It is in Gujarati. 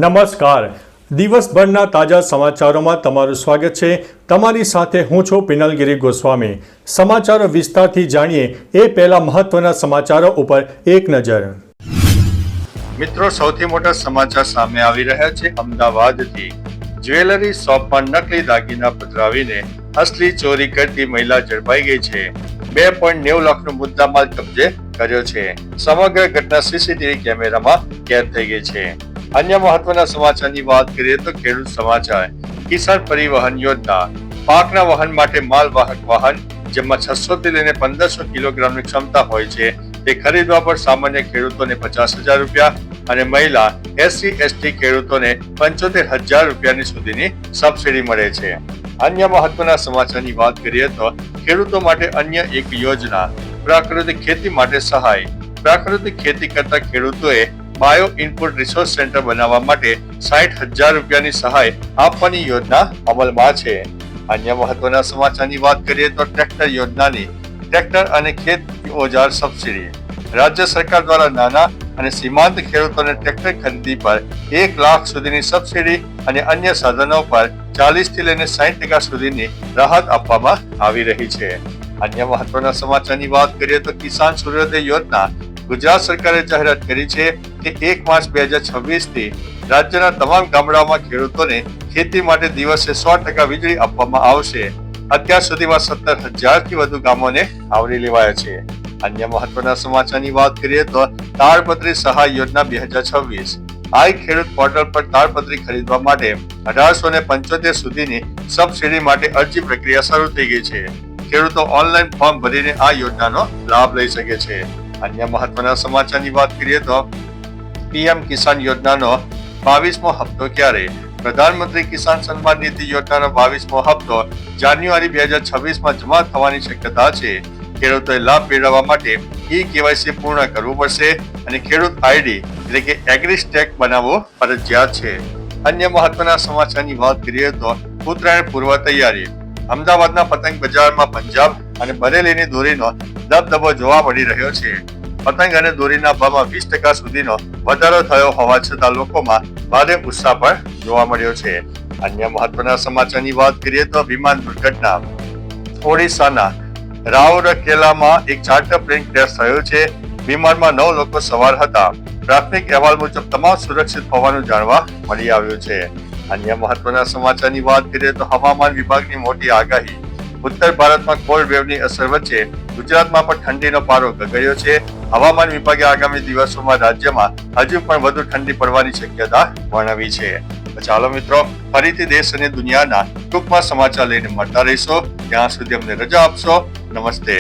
નમસ્કાર. દિવસભરના તાજા સમાચારોમાં તમારું સ્વાગત છે. તમારી સાથે હું છું પિનલગીરી ગોસ્વામી. સમાચારો વિસ્તારથી જાણીએ એ પહેલા મહત્વના સમાચારો ઉપર એક નજર. મિત્રો, સૌથી મોટા સમાચાર સામે આવી રહ્યા છે અમદાવાદથી. જ્વેલરી શોપમાં નકલી દાગીના પધરાવીને અસલી ચોરી કરતી મહિલા ઝડપાઈ ગઈ છે. 2.90 લાખનો મુદ્દામાલ કબજે કર્યો છે. સમગ્ર ઘટના સીસીટીવી કેમેરામાં કેદ થઈ ગઈ છે. અન્ય મહત્વના સમાચારની વાત કરીએ તો ખેડૂત સમાચાર. કિસાન પરિવહન યોજના. પાકના વહન માટે માલવાહક વાહન જેમાં 600 થી લઈને 1500 કિલોગ્રામની ક્ષમતા હોય છે તે ખરીદવા પર સામાન્ય ખેડૂતોને 50,000 રૂપિયા અને મહિલા SC/ST ખેડૂતોને 75,000 રૂપિયાની સુધીની સબસિડી મળે છે. અન્ય મહત્વના સમાચારની વાત કરીએ તો ખેડૂતો માટે અન્ય એક યોજના. પ્રાકૃતિક ખેતી માટે સહાય. પ્રાકૃતિક ખેતી કરતા ખેડૂતોએ બાયો ઇનપુટ રિસોર્સ સેન્ટર બનાવવા માટે 60,000 રૂપિયાની સહાય આપવાની યોજના અમલમાં છે. અન્ય મહત્વના સમાચારની વાત કરીએ તો ટ્રેક્ટર યોજનાની. ટ્રેક્ટર અને ખેત ઓજાર સબસિડી. રાજ્ય સરકાર દ્વારા નાના અને સીમાંત ખેડૂતોને ટ્રેક્ટર ખરીદી પર 1 લાખ સુધીની સબસિડી અને અન્ય સાધનો પર 40 થી લઈને 60% સુધીની રાહત આપવામાં આવી રહી છે. અન્ય મહત્વના સમાચારની વાત કરીએ તો કિસાન સૂર્યોદય યોજના. ગુજરાત સરકારે જાહેરાત કરી છે કે 1 માર્ચ 2026 થી રાજ્યના તમામ ગામડાઓમાં ખેડૂતોને ખેતી માટે દિવસે 100% વીજળી આપવામાં આવશે. અત્યાર સુધીમાં 17,000 થી વધુ ગામોને આવરી લેવાયા છે. અન્ય મહત્વના સમાચારની વાત કરીએ તો તાડપત્રી સહાય યોજના 2026. આઈ ખેડૂત પોર્ટલ પર તાડપત્રી ખરીદવા માટે 1875 સુધીની સબસિડી માટે અરજી પ્રક્રિયા શરૂ થઈ ગઈ છે. ખેડૂતો ઓનલાઈન ફોર્મ ભરીને આ યોજનાનો લાભ લઈ શકે છે. અન્ય મહત્વના સમાચારની વાત કરીએ તો પીએમ કિસાન યોજનાનો 22મો હપ્તો ક્યારે? પ્રધાનમંત્રી કિસાન સન્માન નિધિ યોજનાનો 22મો હપ્તો જાન્યુઆરી 2026માં જમા થવાની શક્યતા છે. ખેડૂતોએ લાભ મેળવવા માટે KYC પૂર્ણ કરવું પડશે અને ખેડૂત આઈડી એટલે કે એગ્રીસ્ટેક બનાવવો ફરજિયાત છે. અન્ય મહત્વના સમાચારની વાત કરીએ તો ઉત્તરાયણ પૂર્વ તૈયારી. અમદાવાદના પતંગ બજારમાં પંજાબ અને બરેલીની દોરીનો દબદબો જોવા મળી રહ્યો છે. પતંગ અને દોરીના ભાવમાં 20% સુધીનો વધારો થયો હોવા છતાં લોકોમાં ભારે ઉત્સાહ પણ જોવા મળ્યો છે. અન્ય મહત્વના સમાચારની વાત કરીએ તો વિમાન દુર્ઘટના. ઓડિશાના રાઉરકેલામાં એક ચાર્ટર પ્લેન ક્રેશ થયો છે. વિમાનમાં 9 લોકો સવાર હતા. પ્રાથમિક અહેવાલ મુજબ તમામ સુરક્ષિત હોવાનું જાણવા મળી આવ્યું છે. અન્ય મહત્વના સમાચારની વાત કરીએ તો હવામાન વિભાગની મોટી આગાહી. ઉત્તર ભારતમાં કોલ્ડ વેવની અસર વચ્ચે ગુજરાતમાં પણ ઠંડીનો પારો ગગડ્યો છે. હવામાન વિભાગે આગામી દિવસોમાં રાજ્યમાં હજુ પણ વધુ ઠંડી પડવાની શક્યતા વર્ણવી છે. ચાલો મિત્રો, ફરીથી દેશ અને દુનિયાના ટૂંકમાં સમાચાર લઈને મળતા રહીશો. ત્યાં સુધી અમને રજા આપશો. નમસ્તે.